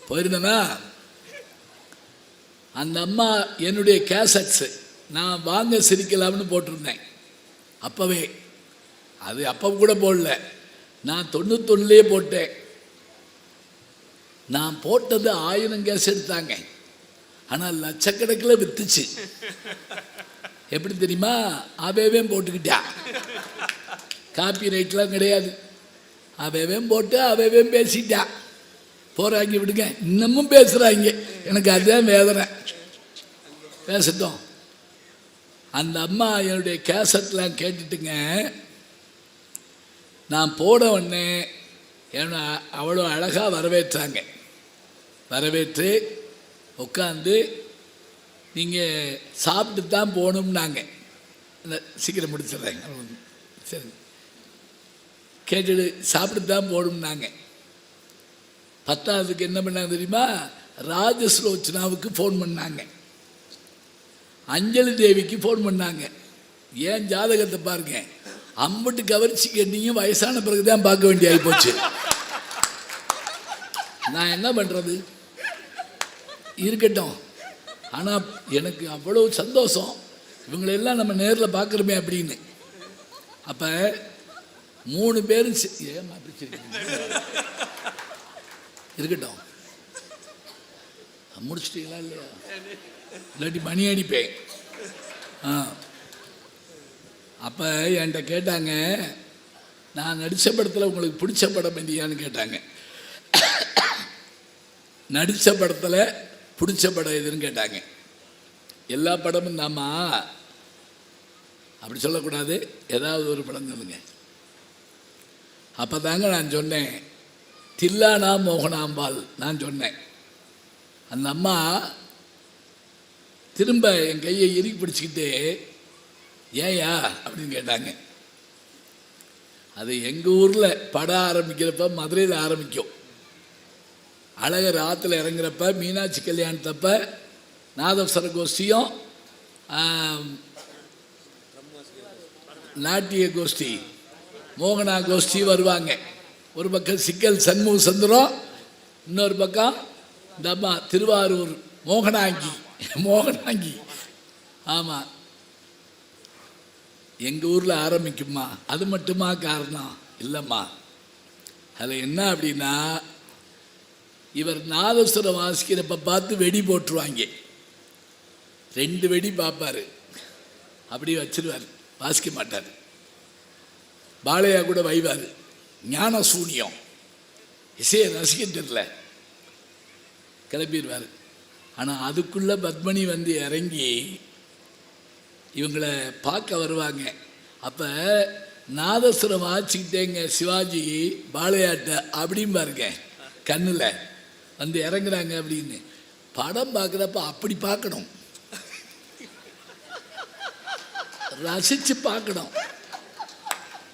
போயிருந்தேன்னா அந்த அம்மா என்னுடைய கேசட்ஸ் நான் வாங்க சிரிக்கலாம்னு போட்டிருந்தேன். அப்பவே அது அப்போ கூட போடல, நான் 91 போட்டேன். நான் போட்டது 1000 கேஸ் எடுத்தாங்க. ஆனால் லட்சக்கணக்கில் வித்துச்சு. எப்படி தெரியுமா? அவைவே போட்டுக்கிட்டா. காப்பி ரைட்லாம் கிடையாது. அவைவே போட்டு அவைவே பேசிட்டா. போகிறாங்க, விடுங்க, இன்னமும் பேசுகிறாங்க. எனக்கு அதுதான் வேதனை. பேசட்டும். அந்த அம்மா என்னுடைய கேசட்லாம் கேட்டுட்டுங்க, நான் போட உடனே என்னை அவ்வளோ அழகாக வரவேற்றாங்க. வரவேற்று உட்காந்து நீங்கள் சாப்பிட்டு தான் போகணும்னாங்க. சீக்கிரம் முடிச்சிடுறேங்க. சரி, கேட்டுட்டு சாப்பிட்டு தான் போகணும்னாங்க. 10ஆவதுக்கு என்ன பண்ணாங்க தெரியுமா? ராஜஸ்லோச்சனாவுக்கு ஃபோன் பண்ணாங்க, அஞ்சலி தேவிக்கு ஃபோன் பண்ணாங்க. ஏன் ஜாதகத்தை பாருங்க, அம்பட்டு கவர்ச்சி கேட்டீங்க, வயசான பிறகு தான் பார்க்க வேண்டிய ஆகி போச்சு. நான் என்ன பண்ணுறது? இருக்கட்டும். ஆனால் எனக்கு அவ்வளோ சந்தோஷம், இவங்களெல்லாம் நம்ம நேரில் பார்க்குறோமே அப்படின்னு. அப்போ 3 பேரும் ஏன் இருக்கட்டும், முடிச்சிட்டீங்களா இல்லையா? இல்லாட்டி மணி அடிப்பேன். அப்போ என்கிட்ட கேட்டாங்க, நான் நடித்த படத்தில் உங்களுக்கு பிடிச்ச படம் இல்லையான்னு கேட்டாங்க. நடித்த படத்தில் பிடிச்ச படம் எதுன்னு கேட்டாங்க. எல்லா படமும் தாம்மா, அப்படி சொல்லக்கூடாது, ஏதாவது ஒரு படம் சொல்லுங்க. அப்போ தாங்க நான் சொன்னேன், தில்லானா மோகனாம்பாள் நான் சொன்னேன். அந்த அம்மா திரும்ப என் கையை இறுக்கி பிடிச்சிக்கிட்டு, ஏயா அப்படின்னு கேட்டாங்க. அது எங்கள் ஊரில் படம் ஆரம்பிக்கிறப்ப மதுரையில் ஆரம்பிக்கும். அழகர் ஆற்றுல இறங்குறப்ப, மீனாட்சி கல்யாணத்தப்ப நாதஸ்வர கோஷ்டியும் நாட்டிய கோஷ்டி மோகனா கோஷ்டி வருவாங்க. ஒரு பக்கம் சிக்கல் சண்முக சுந்தரம், இன்னொரு பக்கம் இந்த அம்மா திருவாரூர் மோகனாங்கி. ஆமாம், எங்கள் ஊரில் ஆரம்பிக்குமா, அது மட்டுமா காரணம் இல்லைம்மா. அதில் என்ன அப்படின்னா, இவர் நாதஸ்வரம் வாசிக்கிறப்ப பார்த்து வெடி போட்டுருவாங்க. 2 வெடி பார்ப்பார், அப்படியே வச்சிருவார், வாசிக்க மாட்டார். பாலையா கூட வைவார், ஞான சூனியம், இசையை ரசிக்கின்றதில்ல, கிளப்பிடுவார். ஆனால் அதுக்குள்ளே பத்மினி வந்து இறங்கி இவங்களை பார்க்க வருவாங்க. அப்போ நாதஸ்வரம் வாசிக்கிட்டேங்க சிவாஜி பாலையாட்ட அப்படிம்பாருங்க, கண்ணில் வந்து இறங்குறாங்க அப்படின்னு. படம் பார்க்குறப்ப அப்படி பார்க்கணும், ரசித்து பார்க்கணும்.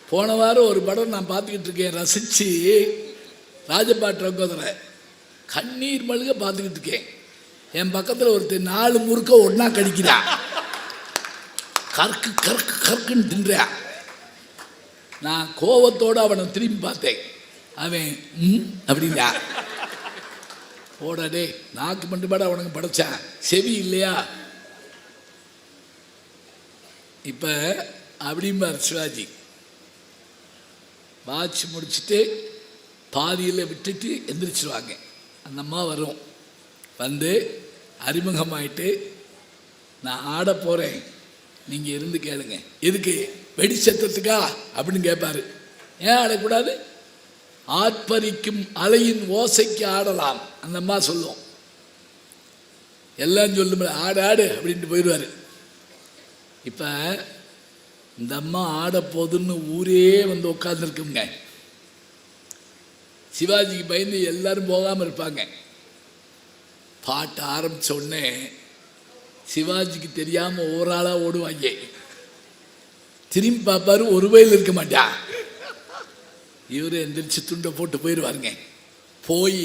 போன வாரம் ஒரு படம் நான் பார்த்துக்கிட்டு இருக்கேன், ரசித்து, ராஜபாட்டு ரங்கோதரை, கண்ணீர் மல்க பார்த்துக்கிட்டு இருக்கேன். என் பக்கத்தில் ஒருத்தர் 4 முறுக்க ஒன்றா கடிக்கிறான், கற்கு கற்கு கற்குன்னு தின்றான். நான் கோவத்தோடு அவனை திரும்பி பார்த்தேன். அவன் அப்படின்னா, ஓடடே நாக்கு மட்டும் பாட அவனுக்கு படைச்சான், செவி இல்லையா? இப்போ அப்படிம்பார் சிவாஜி. வாட்சி முடிச்சுட்டு பாதியில் விட்டுட்டு எந்திரிச்சிருவாங்க. அந்த அம்மா வரும், வந்து அறிமுகமாயிட்டு, நான் ஆட போகிறேன், நீங்கள் இருந்து கேளுங்க. எதுக்கு? வெடி சத்தத்துக்கா அப்படின்னு கேட்பாரு. ஏன் ஆடக்கூடாது? ஆர்ப்பரிக்கும் அலையின் ஓசைக்கு ஆடலாம், அந்த அம்மா சொல்லும். எல்லாம் சொல்லும், ஆடு ஆடு அப்படின்ட்டு போயிடுவார். இப்போ இந்த அம்மா ஆட போதுன்னு ஊரே வந்து உட்காந்துருக்குங்க. சிவாஜிக்கு பயந்து எல்லாரும் போகாமல் இருப்பாங்க. பாட்டு ஆரம்பித்த உடனே சிவாஜிக்கு தெரியாமல் ஒரு ஆளாக ஓடுவாங்க. திரும்பி பார்ப்பாரு, ஒரு வயல் இருக்க மாட்டா. இவர் எந்திரிச்சு துண்டை போட்டு போயிடுவாருங்க. போய்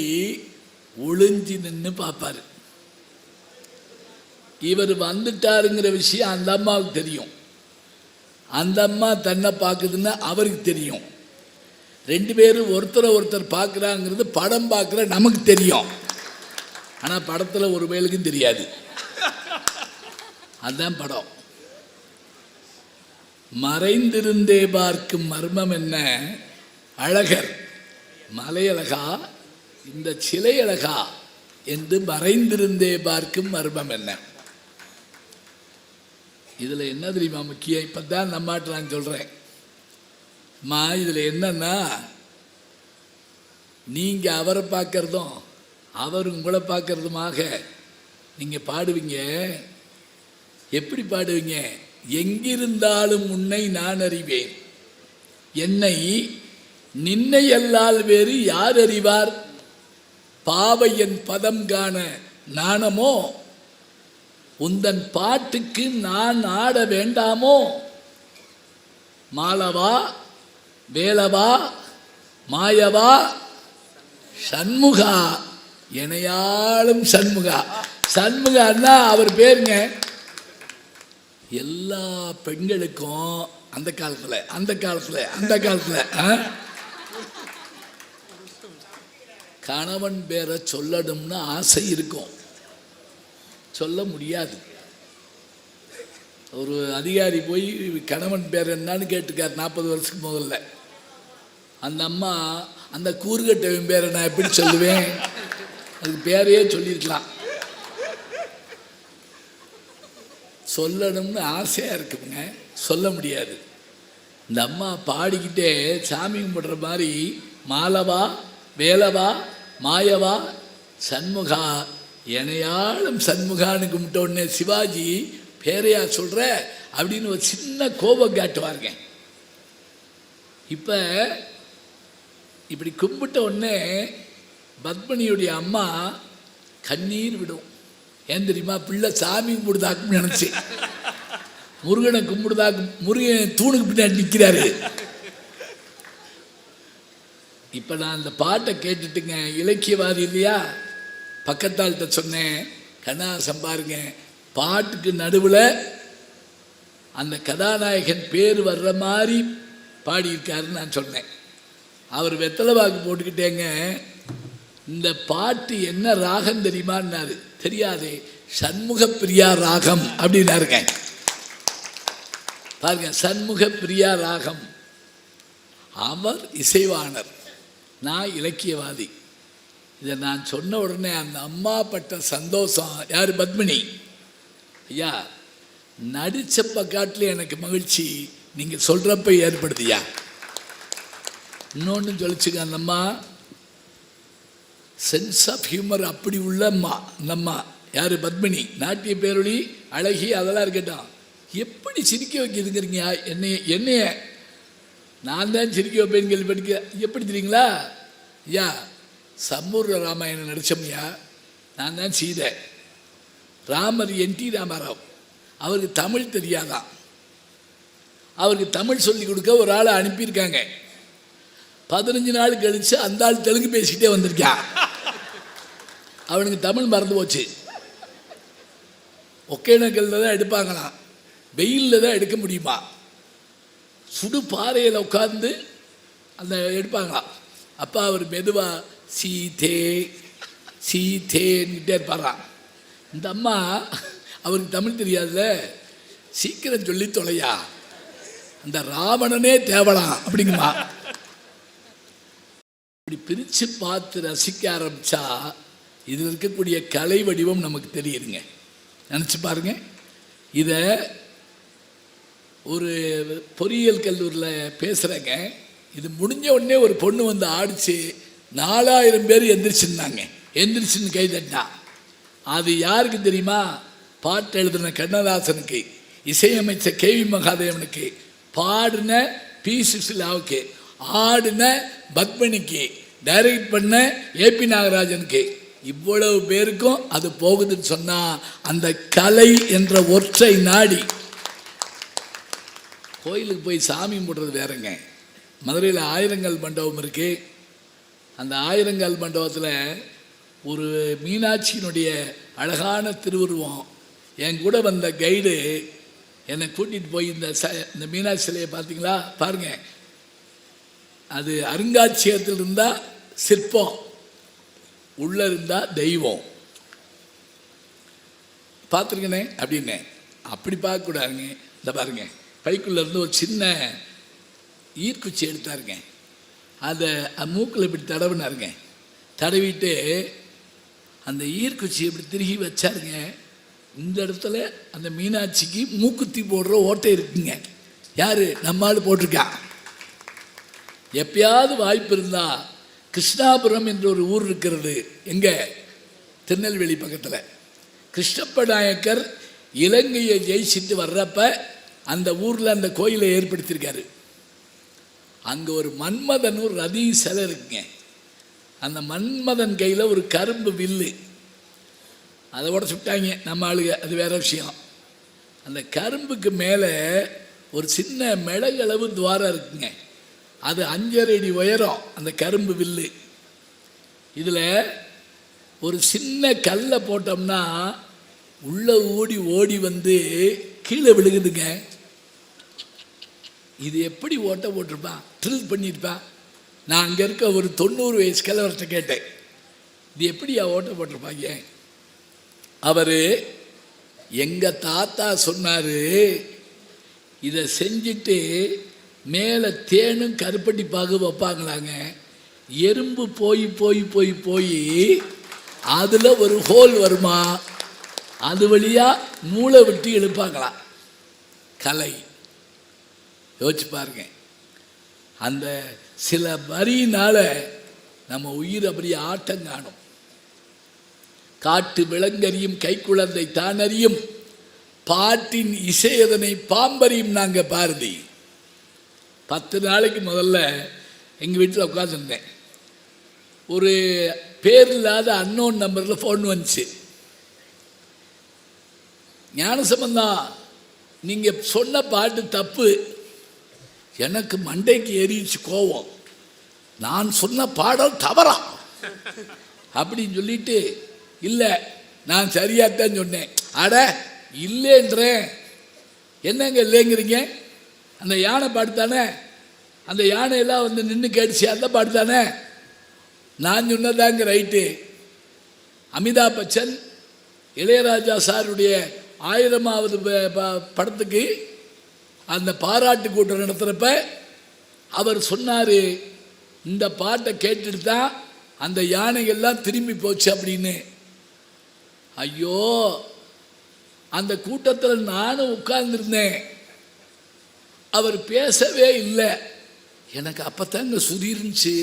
ஒளிஞ்சி நின்று பார்ப்பாரு. இவர் வந்துட்டாருங்கிற விஷயம் அந்த அம்மாவுக்கு தெரியும், அந்த அம்மா தன்னை பார்க்குதுன்னு அவருக்கு தெரியும். 2 பேரும் ஒருத்தர் பார்க்குறாங்கிறது படம் பார்க்குற நமக்கு தெரியும். ஆனால் படத்தில் ஒரு வேலுக்கும் தெரியாது. அதுதான் படம். மறைந்திருந்தே பார்க்கும் மர்மம் என்ன? அழகர் மலையழகா இந்த சிலை அழகா என்று மறைந்திருந்தே பார்க்கும் மர்மம் என்ன? இதில் என்ன தெரியுமா முக்கியம்? இப்போ தான் நம்மாட்ட நான் சொல்கிறேன் மா, இதில் என்னன்னா, நீங்கள் அவரை பார்க்கறதும் அவர் உங்களை பார்க்கறதுமாக நீங்கள் பாடுவீங்க. எப்படி பாடுவீங்க? எங்கிருந்தாலும் உன்னை நான் அறிவேன், என்னை நின்னை அல்லால் வேறு யார் அறிவார், பாவையன் பதம் காண நாணமோ, உந்தன் பாட்டுக்கு நான் ஆட வேண்டாமோ, மாலவா வேலவா மாயவா சண்முகா எனையாளும் சண்முகா. சண்முகான்னா அவர் பேருங்க. எல்லா பெண்களுக்கும் அந்த காலத்தில் கணவன் பேரை சொல்லணும்னு ஆசை இருக்கும், சொல்ல முடியாது. ஒரு அதிகாரி போய் கணவன் பேர் என்னன்னு கேட்டுக்கார் 40 வருஷத்துக்கு முதல்ல. அந்த அம்மா, அந்த கூறுகட்டவன் பேரை நான் எப்படி சொல்லுவேன், அதுக்கு பேரையே சொல்லியிருக்கலாம். சொல்லணும்னு ஆசையாக இருக்குங்க, சொல்ல முடியாது. இந்த அம்மா பாடிக்கிட்டே சாமி கும்பிடுற மாதிரி மாலவா வேலவா மாயவா சண்முகா எனையாளும் சண்முகான்னு கும்பிட்ட உடனே சிவாஜி பேரையா சொல்கிற அப்படின்னு ஒரு சின்ன கோபம் காட்டுவாருங்க. இப்போ இப்படி கும்பிட்ட உடனே பத்மினியுடைய அம்மா கண்ணீர் விடும். ஏன் தெரியுமா? பிள்ளை சாமி கும்பிடுதாக்குன்னு நினச்சி முருகனை கும்பிடுதாக்கு, முருகன் தூணுக்கு பின்னாடி நிற்கிறாரு. இப்போ நான் அந்த பாட்டை கேட்டுட்டுங்க, இலக்கியவாதி இல்லையா, பக்கத்தாள்கிட்ட சொன்னேன், கண்ணாசம் பாருங்க, பாட்டுக்கு நடுவில் அந்த கதாநாயகன் பேர் வர்ற மாதிரி பாடியிருக்காருன்னு நான் சொன்னேன். அவர் வெத்தலை வாக்கு போட்டுக்கிட்டேங்க, இந்த பாட்டு என்ன ராகம் தெரியுமான்னாரு. தெரியாதே, சண்முக பிரியா ராகம் அப்படின்னாருங்க. பாருங்க, சண்முக பிரியா ராகம். அவர் இசைவாணர், நான் இலக்கியவாதி. இதை நான் சொன்ன உடனே அந்த அம்மா பட்ட சந்தோஷம். யார்? பத்மினி. ஐயா, நடித்த பக்காட்டில் எனக்கு மகிழ்ச்சி நீங்கள் சொல்கிறப்ப ஏற்படுத்தியா. இன்னொன்று சொல்லிச்சுங்க, அந்த அம்மா சென்ஸ் ஆஃப் ஹியூமர் அப்படி உள்ள அம்மா. அந்த அம்மா யார்? பத்மினி. நாட்டிய பேரொழி, அழகி, அதெல்லாம் இருக்கட்டும். எப்படி சிரிக்க வைக்கிறதுங்கிறீங்க என்னைய நான் தான் சிரிக்க வைப்பேன்னு கேள்விப்பட்டிருக்க. எப்படி தெரியுங்களா ஐயா? சம்பூர்ண ராமாயணம் நடித்தோம்யா, நான் தான் சீதை. ராமர் NT ராமாராவ். அவருக்கு தமிழ் தெரியாதான். அவருக்கு தமிழ் சொல்லிக் கொடுக்க ஒரு ஆளை அனுப்பியிருக்காங்க. 15 நாள் கழித்து அந்த ஆள் தெலுங்கு பேசிக்கிட்டே வந்திருக்கான். அவனுக்கு தமிழ் மறந்து போச்சு. ஒகேனக்கல்ல தான் எடுப்பாங்களாம், வெயிலில் தான் எடுக்க முடியுமா. சுடு பாறையில் உட்காந்து அந்த எடுப்பாங்களாம். அப்போ அவர் மெதுவாக சீதே சீதேன்னுட்டே இருப்பாராம். இந்த அம்மா அவருக்கு தமிழ் தெரியாதுல்ல, சீக்கிரம் சொல்லி தொலையா, அந்த ராவணனே தேவலாம் அப்படிங்குமா. இப்படி பிரித்து பார்த்து ரசிக்க ஆரம்பித்தா இதில் இருக்கக்கூடிய கலை வடிவம் நமக்கு தெரியுதுங்க. நினச்சி பாருங்க. இதை ஒரு பொறியியல் கல்லூரியில் பேசுகிறேங்க. இது முடிஞ்ச உடனே ஒரு பொண்ணு வந்து ஆடிச்சு, 4000 பேர் எந்திரிச்சுருந்தாங்க. எந்திரிச்சுன்னு கை தட்டா. அது யாருக்கு தெரியுமா? பாட்டு எழுதின கண்ணதாசனுக்கு, இசையமைச்ச KV மகாதேவனுக்கு, பாடின P. சுசிலாவுக்கு, ஆடின பத்மினிக்கு, டைரக்ட் பண்ண AP நாகராஜனுக்கு, இவ்வளவு பேருக்கும் அது போகுதுன்னு சொன்னால் அந்த கலை என்ற ஒற்றை நாடி. கோயிலுக்கு போய் சாமி கும்பிட்றது வேறங்க. மதுரையில் ஆயிரங்கால் மண்டபம் இருக்குது. அந்த ஆயிரங்கால் மண்டபத்தில் ஒரு மீனாட்சியினுடைய அழகான திருவுருவம். என் கூட வந்த கைடு என்னை கூட்டிகிட்டு போய் இந்த மீனாட்சி சிலையை பார்த்தீங்களா பாருங்க, அது அருங்காட்சியகத்தில் இருந்தால் சிற்பம், உள்ளே இருந்தால் தெய்வம். பார்த்துருக்கனே அப்படின்னே. அப்படி பார்க்கக்கூடாதுங்க. இந்த பாருங்க, பைக்குள்ளேருந்து ஒரு சின்ன ஈர்க்குச்சி எடுத்தாருங்க. அதை மூக்கில் இப்படி தடவினாருங்க. தடவிட்டு அந்த ஈர்க்குச்சி இப்படி திருகி வச்சாருங்க. இந்த இடத்துல அந்த மீனாட்சிக்கு மூக்குத்தி போடுற ஓட்டை இருக்குங்க. யார்? நம்மால் போட்டிருக்கா. எப்பயாவது வாய்ப்பு இருந்தால் கிருஷ்ணாபுரம் என்ற ஒரு ஊர் இருக்கிறது. எங்கே? திருநெல்வேலி பக்கத்தில். கிருஷ்ணப்ப நாயக்கர் இலங்கையை ஜெயிச்சுட்டு வர்றப்ப அந்த ஊரில் அந்த கோயிலை ஏற்படுத்தியிருக்காரு. அங்கே ஒரு மன்மதன் ஒரு ரதி சிலை இருக்குங்க. அந்த மன்மதன் கையில் ஒரு கரும்பு வில்லு, அதை உடச்சு விட்டாங்க நம்ம ஆளுங்க, அது வேற விஷயம். அந்த கரும்புக்கு மேலே ஒரு சின்ன மிளகளவு துவாரம் இருக்குங்க. அது 5.5 அடி உயரம் அந்த கரும்பு வில்லு. இதில் ஒரு சின்ன கல்லை போட்டோம்னா உள்ளே ஓடி வந்து கீழே விழுகுதுங்க. இது எப்படி ஓட்ட போட்டிருப்பான், ட்ரில் பண்ணியிருப்பான். நான் அங்கே இருக்க ஒரு 90 வயசு கிழவர்கிட்ட கேட்டேன், இது எப்படியா ஓட்ட போட்டிருப்பாங்க. அவர் எங்கள் தாத்தா சொன்னார், இதை செஞ்சுட்டு மேலே தேனும் கருப்பட்டி பாகு வைப்பாங்களாங்க. எறும்பு போய் போய் போய் போய் அதில் ஒரு ஹோல் வருமா, அது வழியாக நூலை விட்டு எழுப்பாங்களாம். கலை யோசிச்சு பாருங்க. அந்த சில வரியினால் நம்ம உயிர் அப்படியே ஆட்டம் காணும். காட்டு விலங்கறியும் கைக்குழந்தை தானறியும், பாட்டின் இசையதனை பாம்பறியும். நாங்கள் பாரதி 10 நாளைக்கு முதல்ல எங்கள் வீட்டில் உட்காந்துருந்தேன். ஒரு பேர் இல்லாத அன்னோன் நம்பரில் ஃபோன் வந்துச்சு. ஞானசம்பந்தம், நீங்கள் சொன்ன பாட்டு தப்பு. எனக்கு மண்டைக்கு ஏறிச்சு கோவம். நான் சொன்ன பாடல் தவறா அப்படின்னு சொல்லிட்டு, இல்லை நான் சரியாத்தான் சொன்னேன். அட இல்லைன்றேன், என்னங்க இல்லைங்கிறீங்க? அந்த யானை பாட்டு தானே, அந்த யானையெல்லாம் வந்து நின்று கேட்டுச்சு, அந்த பாட்டு தானே. நான் சொன்னதாங்க ரைட்டு. அமிதாப் பச்சன் இளையராஜா சாருடைய 1000வது படத்துக்கு அந்த பாராட்டு கூட்டம் நடத்துகிறப்ப அவர் சொன்னார், இந்த பாட்டை கேட்டுட்டு தான் அந்த யானைகள்லாம் திரும்பி போச்சு அப்படின்னு. ஐயோ, அந்த கூட்டத்தில் நானும் உட்கார்ந்துருந்தேன், அவர் பேசவே இல்லை. எனக்கு அப்போத்தாங்க சுதீர்ந்துச்சு,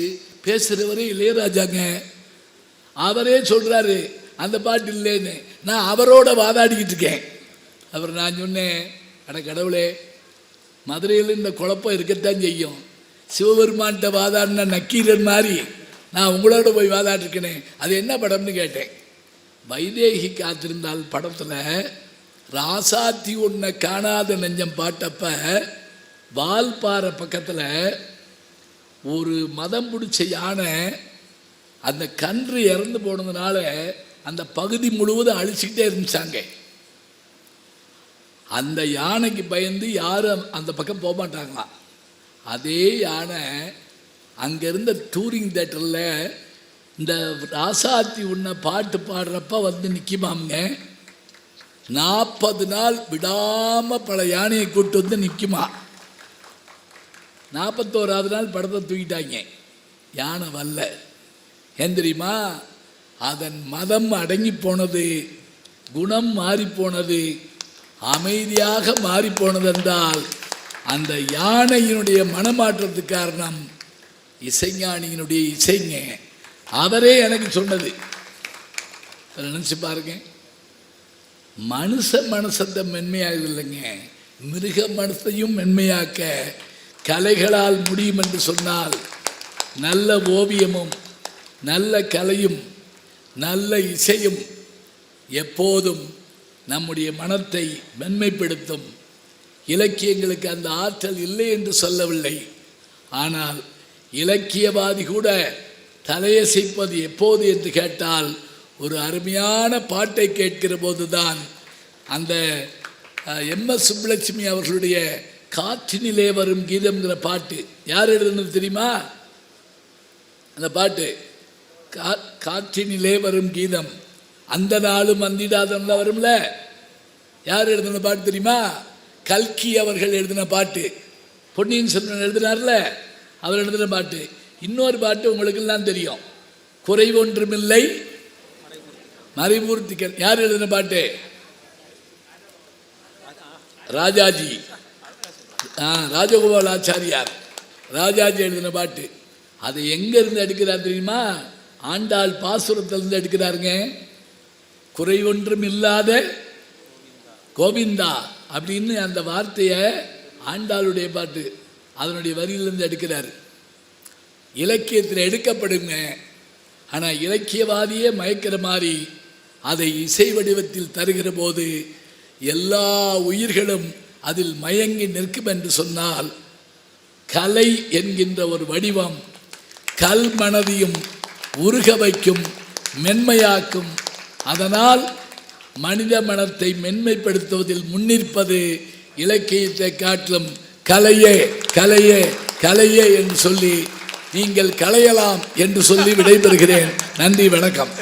பேசுகிறவரே இளையராஜாங்க, அவரே சொல்கிறாரு அந்த பாட்டு இல்லைன்னு. நான் அவரோட வாதாடிக்கிட்டு இருக்கேன். நான் சொன்னேன், அட கடவுளே, மதுரையில் இந்த குழப்பம் இருக்கத்தான் செய்யும். சிவபெருமான்கிட்ட வாதாடின நக்கீரன் மாதிரி நான் உங்களோட போய் வாதாடிருக்கேனே, அது என்ன படம்னு கேட்டேன். வைதேகி காத்திருந்தால் படத்தில் ராசாத்தி ஒன்றை காணாத நெஞ்சம் பாட்டப்ப வால்பாறை பக்கத்தில் ஒரு மதம் பிடிச்ச யானை அந்த கன்று இறந்து போனதுனால அந்த பகுதி முழுவதும் அழிச்சிக்கிட்டே இருந்துச்சாங்க. அந்த யானைக்கு பயந்து யாரும் அந்த பக்கம் போக மாட்டாங்களாம். அதே யானை அங்கேருந்த டூரிங் தேட்டரில் இந்த ராசாத்தி உன்னை பாட்டு பாடுறப்ப வந்து நிற்குமாங்க. 40 நாள் விடாமல் பல யானையை கூப்பிட்டு வந்து நிற்குமா. 41வது நாள் படத்தை தூக்கிட்டாங்க, யானை வரல. ஏன் தெரியுமா? அதன் மதம் அடங்கி போனது, குணம் மாறிப்போனது, அமைதியாக மாறிப்போனது என்றால் அந்த யானையினுடைய மனமாற்றத்துக்கு காரணம் இசைஞானியினுடைய இசைங்க. அவரே எனக்கு சொன்னது. நினச்சி பாருங்க, மனுஷத்தை மென்மையாக இல்லைங்க, மிருக மனசையும் மென்மையாக்க கலைகளால் முடியும் என்று சொன்னால் நல்ல ஓவியமும் நல்ல கலையும் நல்ல இசையும் எப்போதும் நம்முடைய மனத்தை மென்மைப்படுத்தும். இலக்கியங்களுக்கு அந்த ஆற்றல் இல்லை என்று சொல்லவில்லை. ஆனால் இலக்கியவாதி கூட தலையசைப்பது எப்போது என்று கேட்டால் ஒரு அருமையான பாட்டை கேட்கிற போதுதான். அந்த எம்.எஸ். சுப்புலட்சுமி அவர்களுடைய காற்றினிலே வரும் கீதம்ங்கிற பாட்டு யார் எழுதுனது தெரியுமா? அந்த பாட்டு காற்றினிலே வரும் கீதம் அந்த நாளும் அந்திடாதம்ல வரும்ல, யார் எழுதின பாட்டு தெரியுமா? கல்கி அவர்கள் எழுதின பாட்டு. பொன்னியின் செல்வன் எழுதினார்ல, அவர் எழுதின பாட்டு. இன்னொரு பாட்டு உங்களுக்கெல்லாம் தெரியும், குறைவொன்றுமில்லை மறைமூர்த்திகள். யார் எழுதின பாட்டு? ராஜாஜி, ராஜகோபால் ஆச்சாரியார், ராஜாஜி எழுதின பாட்டு. அதை எங்கேருந்து எடுக்கிறார் தெரியுமா? ஆண்டாள் பாசுரத்திலிருந்து எடுக்கிறாருங்க. குறைவொன்றும் இல்லாத கோவிந்தா அப்படின்னு அந்த வார்த்தையை ஆண்டாளுடைய பாட்டு அதனுடைய வரியிலிருந்து எடுக்கிறார். இலக்கியத்தில் எடுக்கப்படுங்க. ஆனால் இலக்கியவாதியே மயக்கிற மாதிரி அதை இசை வடிவத்தில் தருகிற போது எல்லா உயிர்களும் அதில் மயங்கி நிற்கும் என்று சொன்னால், கலை என்கின்ற ஒரு வடிவம் கல் மனதையும் உருக வைக்கும், மென்மையாக்கும். அதனால் மனித மனத்தை மென்மைப்படுத்துவதில் முன்னிற்பது இலக்கியத்தை காட்டிலும் கலையே கலையே கலையே என்று சொல்லி நீங்கள் கலையலாம் என்று சொல்லி விடைபெறுகிறேன். நன்றி, வணக்கம்.